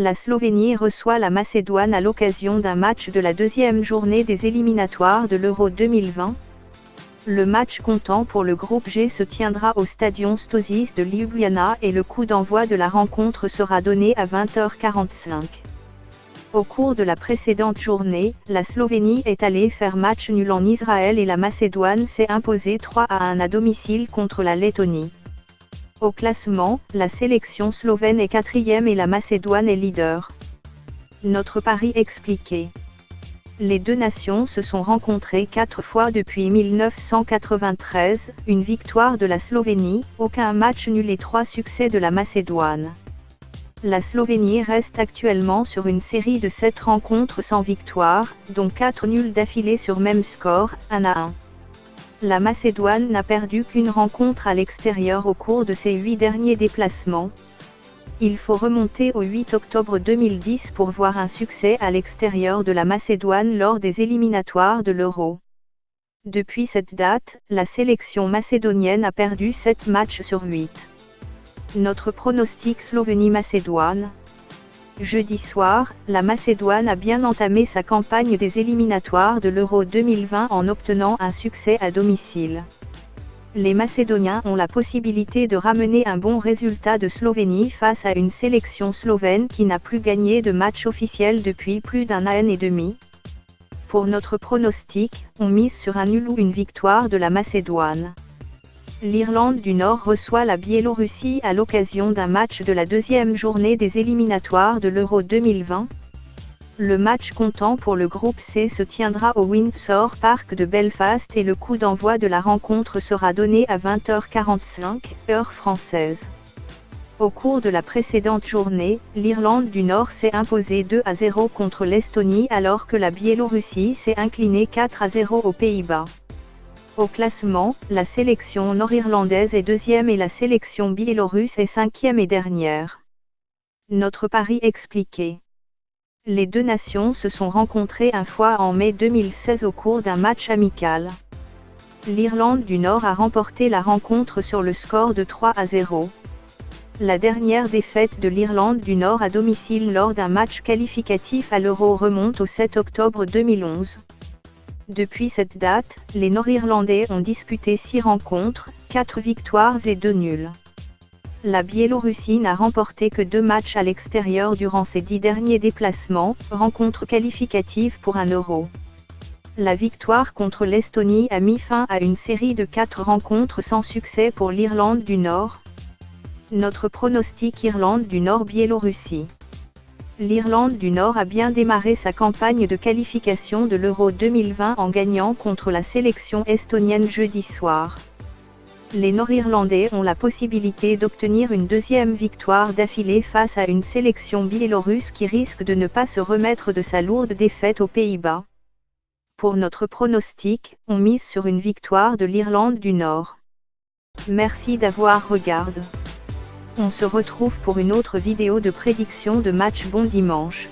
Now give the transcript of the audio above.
La Slovénie reçoit la Macédoine à l'occasion d'un match de la deuxième journée des éliminatoires de l'Euro 2020. Le match comptant pour le groupe G se tiendra au Stadion Stožice de Ljubljana et le coup d'envoi de la rencontre sera donné à 20h45. Au cours de la précédente journée, la Slovénie est allée faire match nul en Israël et la Macédoine s'est imposée 3-1 à domicile contre la Lettonie. Au classement, la sélection slovène est 4e et la Macédoine est leader. Notre pari expliqué. Les deux nations se sont rencontrées 4 fois depuis 1993, une victoire de la Slovénie, aucun match nul et 3 succès de la Macédoine. La Slovénie reste actuellement sur une série de 7 rencontres sans victoire, dont 4 nuls d'affilée sur même score, 1-1. La Macédoine n'a perdu qu'une rencontre à l'extérieur au cours de ses 8 derniers déplacements. Il faut remonter au 8 octobre 2010 pour voir un succès à l'extérieur de la Macédoine lors des éliminatoires de l'Euro. Depuis cette date, la sélection macédonienne a perdu 7 matchs sur 8. Notre pronostic Slovénie-Macédoine. Jeudi soir, la Macédoine a bien entamé sa campagne des éliminatoires de l'Euro 2020 en obtenant un succès à domicile. Les Macédoniens ont la possibilité de ramener un bon résultat de Slovénie face à une sélection slovène qui n'a plus gagné de match officiel depuis plus d'un an et demi. Pour notre pronostic, on mise sur un nul ou une victoire de la Macédoine. L'Irlande du Nord reçoit la Biélorussie à l'occasion d'un match de la deuxième journée des éliminatoires de l'Euro 2020. Le match comptant pour le groupe C se tiendra au Windsor Park de Belfast et le coup d'envoi de la rencontre sera donné à 20h45, heure française. Au cours de la précédente journée, l'Irlande du Nord s'est imposée 2-0 contre l'Estonie alors que la Biélorussie s'est inclinée 4-0 aux Pays-Bas. Au classement, la sélection nord-irlandaise est 2e et la sélection biélorusse est 5e et dernière. Notre pari expliqué. Les deux nations se sont rencontrées une fois en mai 2016 au cours d'un match amical. L'Irlande du Nord a remporté la rencontre sur le score de 3-0. La dernière défaite de l'Irlande du Nord à domicile lors d'un match qualificatif à l'Euro remonte au 7 octobre 2011. Depuis cette date, les Nord-Irlandais ont disputé 6 rencontres, 4 victoires et 2 nuls. La Biélorussie n'a remporté que 2 matchs à l'extérieur durant ses 10 derniers déplacements, rencontres qualificatives pour un Euro. La victoire contre l'Estonie a mis fin à une série de 4 rencontres sans succès pour l'Irlande du Nord. Notre pronostic Irlande du Nord-Biélorussie. L'Irlande du Nord a bien démarré sa campagne de qualification de l'Euro 2020 en gagnant contre la sélection estonienne jeudi soir. Les Nord-Irlandais ont la possibilité d'obtenir une deuxième victoire d'affilée face à une sélection biélorusse qui risque de ne pas se remettre de sa lourde défaite aux Pays-Bas. Pour notre pronostic, on mise sur une victoire de l'Irlande du Nord. Merci d'avoir regardé. On se retrouve pour une autre vidéo de prédiction de match. Bon dimanche.